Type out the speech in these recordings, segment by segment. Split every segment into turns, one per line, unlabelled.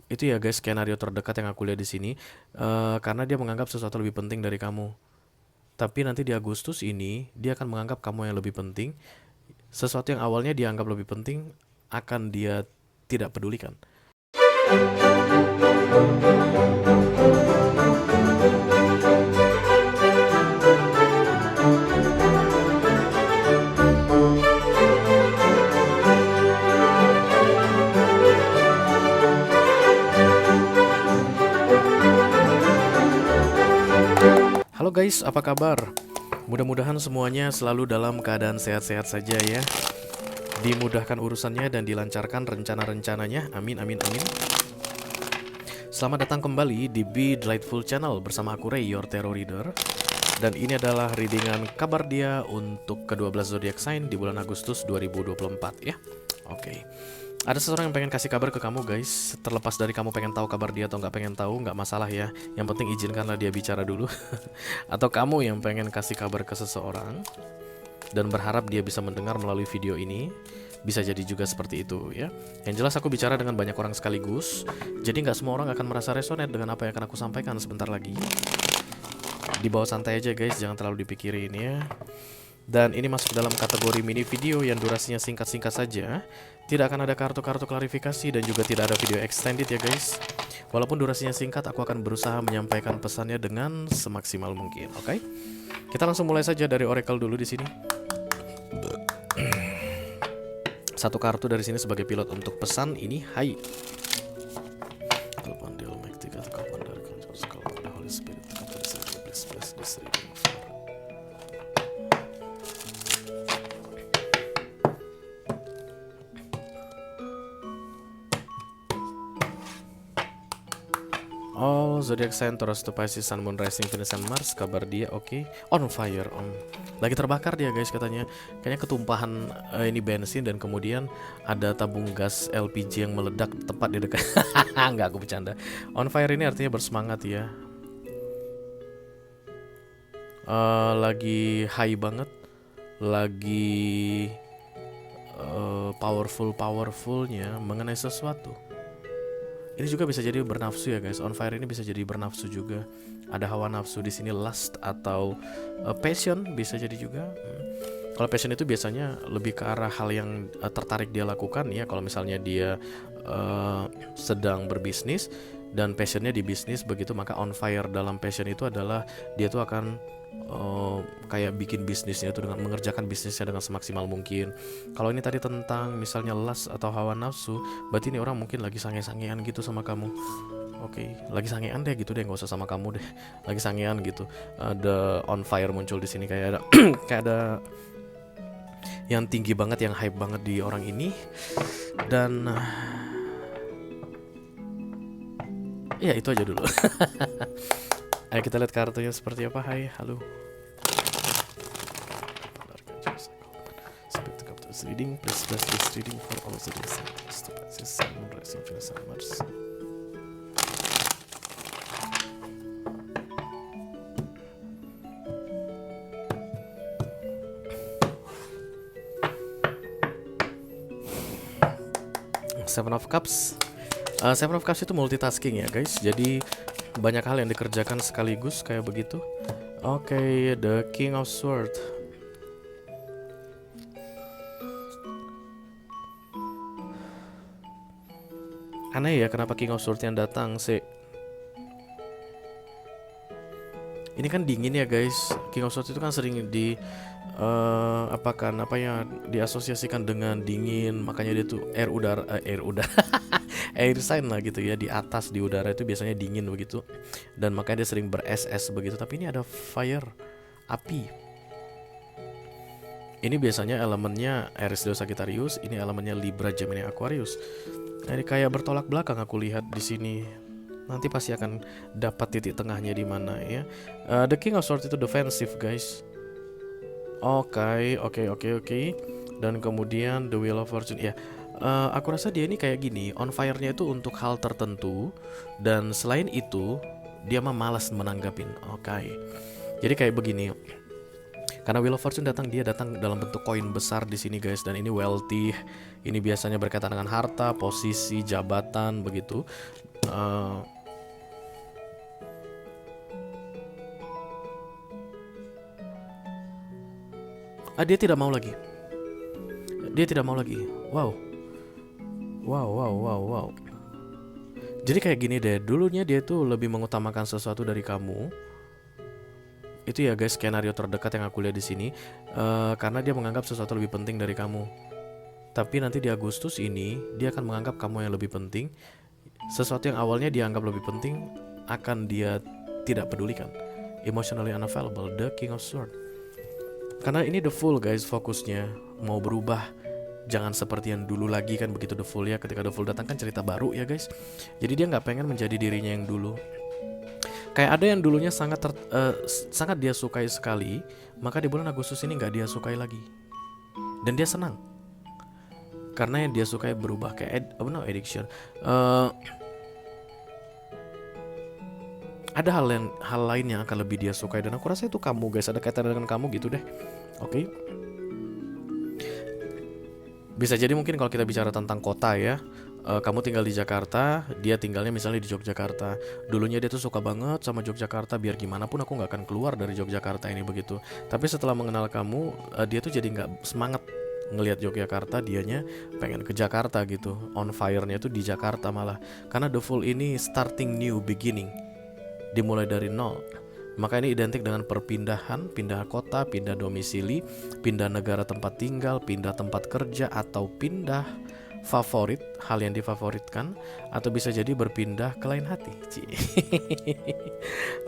Itu ya guys, skenario terdekat yang aku lihat di sini. Karena dia menganggap sesuatu lebih penting dari kamu. Tapi nanti di Agustus ini dia akan menganggap kamu yang lebih penting. Sesuatu yang awalnya dia anggap lebih penting akan dia tidak pedulikan. Halo guys, apa kabar? Mudah-mudahan semuanya selalu dalam keadaan sehat-sehat saja ya. Dimudahkan urusannya dan dilancarkan rencana-rencananya. Amin, amin, amin. Selamat datang kembali di Be Delightful Channel bersama aku Ray, your tarot reader. Dan ini adalah readingan kabar dia untuk ke-12 zodiac sign di bulan Agustus 2024 ya. Oke. Ada seseorang yang pengen kasih kabar ke kamu guys. Terlepas dari kamu pengen tahu kabar dia atau nggak pengen tahu, nggak masalah ya. Yang penting izinkanlah dia bicara dulu. Atau kamu yang pengen kasih kabar ke seseorang dan berharap dia bisa mendengar melalui video ini. Bisa jadi juga seperti itu ya. Yang jelas aku bicara dengan banyak orang sekaligus. Jadi nggak semua orang akan merasa resonate dengan apa yang akan aku sampaikan sebentar lagi. Dibawa santai aja guys, jangan terlalu dipikirin ya. Dan ini masuk dalam kategori mini video yang durasinya singkat-singkat saja. Tidak akan ada kartu-kartu klarifikasi dan juga tidak ada video extended ya guys. Walaupun durasinya singkat, aku akan berusaha menyampaikan pesannya dengan semaksimal mungkin. Oke? Kita langsung mulai saja dari oracle dulu di sini. Satu kartu dari sini sebagai pilot untuk pesan ini. Hai. Oh, zodiac sign Taurus to Pisces, Sun, Moon, Rising, Venus, and Mars. Kabar dia oke. On fire, om. Lagi terbakar dia guys katanya. Kayaknya ketumpahan ini bensin dan kemudian ada tabung gas LPG yang meledak tepat di dekat. Enggak, aku bercanda. On fire ini artinya bersemangat ya. Lagi high banget. Lagi powerfulnya mengenai sesuatu. Ini juga bisa jadi bernafsu ya guys. On fire ini bisa jadi bernafsu juga. Ada hawa nafsu di sini, lust atau passion bisa jadi juga. Kalau passion itu biasanya lebih ke arah hal yang tertarik dia lakukan ya. Kalau misalnya dia sedang berbisnis dan passionnya di bisnis begitu, maka on fire dalam passion itu adalah dia tuh akan kayak bikin bisnisnya itu dengan mengerjakan bisnisnya dengan semaksimal mungkin. Kalau ini tadi tentang misalnya lust atau hawa nafsu, berarti ini orang mungkin lagi sange-sangean gitu sama kamu. Oke, lagi sangean deh gitu deh, nggak usah sama kamu deh. Lagi sangean gitu. Ada on fire muncul di sini, kayak ada kayak ada yang tinggi banget, yang hype banget di orang ini. Dan ya itu aja dulu. Ayo kita lihat kartunya seperti apa. Hai, halo. Reading, please bless this reading for all the days. Sun, Moon, Rising, Venus, and Mars. Seven of Cups. Seven of Cups itu multitasking ya guys. Jadi banyak hal yang dikerjakan sekaligus kayak begitu. Oke, the King of Swords. Aneh ya kenapa King of Swords yang datang sih. Ini kan dingin ya guys. King of Swords itu kan sering di diasosiasikan dengan dingin, makanya dia tuh air udara air sign lah gitu ya, di atas di udara itu biasanya dingin begitu, dan makanya dia sering ber-SS begitu. Tapi ini ada fire, api. Ini biasanya elemennya Aries, Leo, Sagittarius, ini elemennya Libra, Gemini, Aquarius. Ini kayak bertolak belakang aku lihat di sini. Nanti pasti akan dapat titik tengahnya di mana ya. The King of Swords itu defensive guys. Oke. Dan kemudian The Wheel of Fortune ya. Aku rasa dia ini kayak gini, on fire-nya itu untuk hal tertentu, dan selain itu dia mah malas menanggapin. Oke. Jadi kayak begini. Karena Wheel of Fortune dia datang dalam bentuk koin besar di sini guys, dan ini wealthy. Ini biasanya berkaitan dengan harta, posisi, jabatan begitu. Dia tidak mau lagi. Dia tidak mau lagi. Wow. Wow, wow, wow, wow. Jadi kayak gini deh, dulunya dia tuh lebih mengutamakan sesuatu dari kamu. Itu ya guys, skenario terdekat yang aku lihat di sini. Karena dia menganggap sesuatu lebih penting dari kamu. Tapi nanti di Agustus ini dia akan menganggap kamu yang lebih penting. Sesuatu yang awalnya dia anggap lebih penting akan dia tidak pedulikan. Emotionally unavailable, the King of Swords. Karena ini the Fool guys, fokusnya mau berubah. Jangan seperti yang dulu lagi kan, begitu the Fool ya. Ketika the Fool datang kan cerita baru ya guys. Jadi dia nggak pengen menjadi dirinya yang dulu. Kayak ada yang dulunya sangat dia sukai sekali, maka di bulan Agustus ini nggak dia sukai lagi. Dan dia senang. Karena yang dia sukai berubah kayak addiction. Ada hal lain yang akan lebih dia sukai, dan aku rasa itu kamu guys, ada kaitan dengan kamu gitu deh. Oke. Bisa jadi mungkin kalau kita bicara tentang kota ya, kamu tinggal di Jakarta, dia tinggalnya misalnya di Yogyakarta. Dulunya dia tuh suka banget sama Yogyakarta, biar gimana pun aku nggak akan keluar dari Yogyakarta ini begitu. Tapi setelah mengenal kamu, dia tuh jadi nggak semangat ngelihat Yogyakarta, dianya pengen ke Jakarta gitu. On fire-nya tuh di Jakarta malah. Karena the Fool ini starting new beginning, dimulai dari nol. Maka ini identik dengan perpindahan, pindah kota, pindah domisili, pindah negara tempat tinggal, pindah tempat kerja, atau pindah favorit, hal yang difavoritkan, atau bisa jadi berpindah ke lain hati.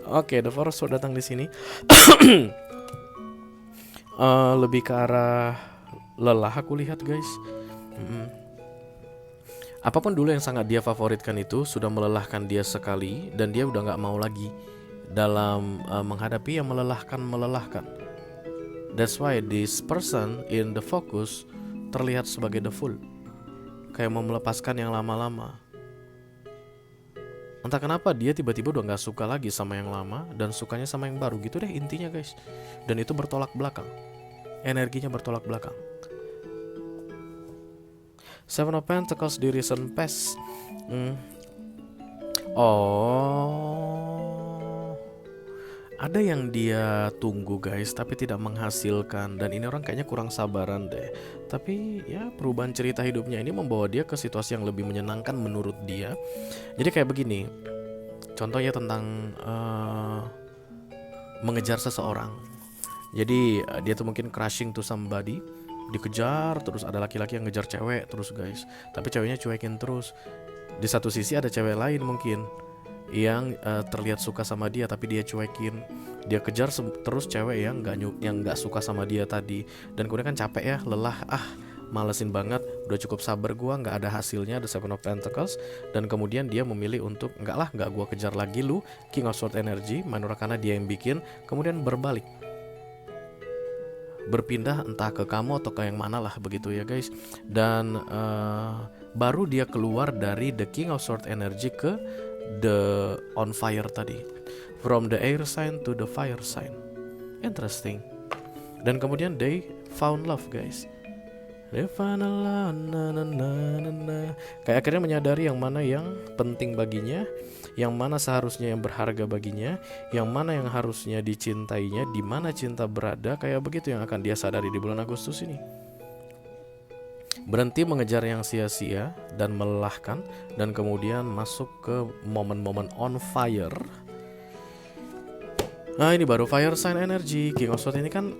Oke, the Forest datang di sini. Lebih ke arah lelah aku lihat guys. Apapun dulu yang sangat dia favoritkan itu sudah melelahkan dia sekali, dan dia udah nggak mau lagi dalam menghadapi yang melelahkan. That's why this person in the focus terlihat sebagai the Fool, kayak mau melepaskan yang lama-lama. Entah kenapa dia tiba-tiba udah gak suka lagi sama yang lama dan sukanya sama yang baru gitu deh intinya guys. Dan itu bertolak belakang, energinya bertolak belakang. Seven of Pentacles di recent past. Ada yang dia tunggu guys, tapi tidak menghasilkan. Dan ini orang kayaknya kurang sabaran deh. Tapi ya perubahan cerita hidupnya ini membawa dia ke situasi yang lebih menyenangkan menurut dia. Jadi kayak begini, contohnya tentang mengejar seseorang. Jadi dia tuh mungkin crushing to somebody, dikejar terus, ada laki-laki yang ngejar cewek terus guys, tapi ceweknya cuekin terus. Di satu sisi ada cewek lain mungkin yang terlihat suka sama dia tapi dia cuekin. Dia kejar terus cewek yang nggak suka sama dia tadi, dan kemudian kan capek ya, lelah, malesin banget, udah cukup sabar gua, nggak ada hasilnya, the Seven of Pentacles. Dan kemudian dia memilih untuk nggak gua kejar lagi lu, King of Swords energy, Main Arcana dia yang bikin, kemudian berbalik, berpindah entah ke kamu atau ke yang mana lah begitu ya guys. Dan baru dia keluar dari the King of Swords energy ke the on fire tadi, from the air sign to the fire sign. Interesting. Dan kemudian they found love guys. They found love, kayak akhirnya menyadari yang mana yang penting baginya, yang mana seharusnya yang berharga baginya, yang mana yang harusnya dicintainya, di mana cinta berada. Kayak begitu yang akan dia sadari di bulan Agustus ini. Berhenti mengejar yang sia-sia dan melelahkan, dan kemudian masuk ke momen-momen on fire. Nah ini baru fire sign energy. King of Swords ini kan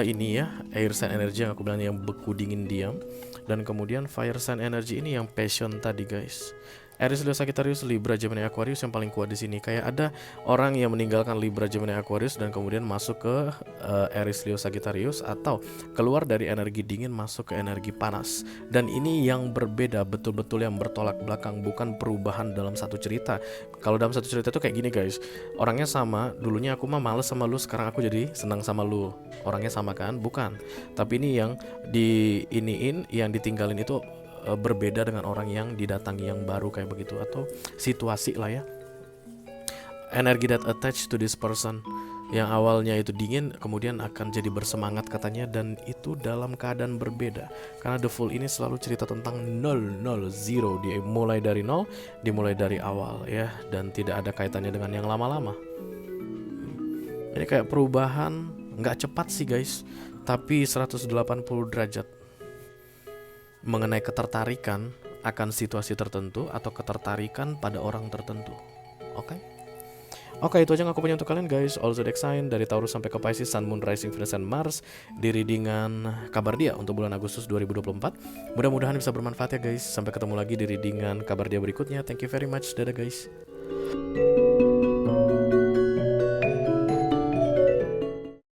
ini ya, air sign energy yang aku bilang yang beku dingin diam. Dan kemudian fire sign energy ini yang passion tadi guys. Aries, Leo, Sagittarius, Libra, Gemini, Aquarius yang paling kuat di sini. Kayak ada orang yang meninggalkan Libra, Gemini, Aquarius dan kemudian masuk ke Aries, Leo, Sagittarius, atau keluar dari energi dingin masuk ke energi panas. Dan ini yang berbeda, betul-betul yang bertolak belakang, bukan perubahan dalam satu cerita. Kalau dalam satu cerita tuh kayak gini guys, orangnya sama, dulunya aku mah males sama lu, sekarang aku jadi senang sama lu. Orangnya sama kan? Bukan. Tapi ini yang yang ditinggalin itu berbeda dengan orang yang didatangi yang baru kayak begitu, atau situasi lah ya. Energi that attached to this person. Yang awalnya itu dingin kemudian akan jadi bersemangat katanya, dan itu dalam keadaan berbeda. Karena The Fool ini selalu cerita tentang 0, 0, 0. Dia mulai dari 0, dimulai dari awal ya, dan tidak ada kaitannya dengan yang lama-lama. Ini kayak perubahan nggak cepat sih guys, tapi 180 derajat mengenai ketertarikan akan situasi tertentu atau ketertarikan pada orang tertentu. Oke, itu aja yang aku punya untuk kalian guys. All zodiac sign dari Taurus sampai ke Pisces, Sun, Moon, Rising, Venus, dan Mars di readingan kabar dia untuk bulan Agustus 2024. Mudah-mudahan bisa bermanfaat ya guys. Sampai ketemu lagi di readingan kabar dia berikutnya. Thank you very much. Dadah guys.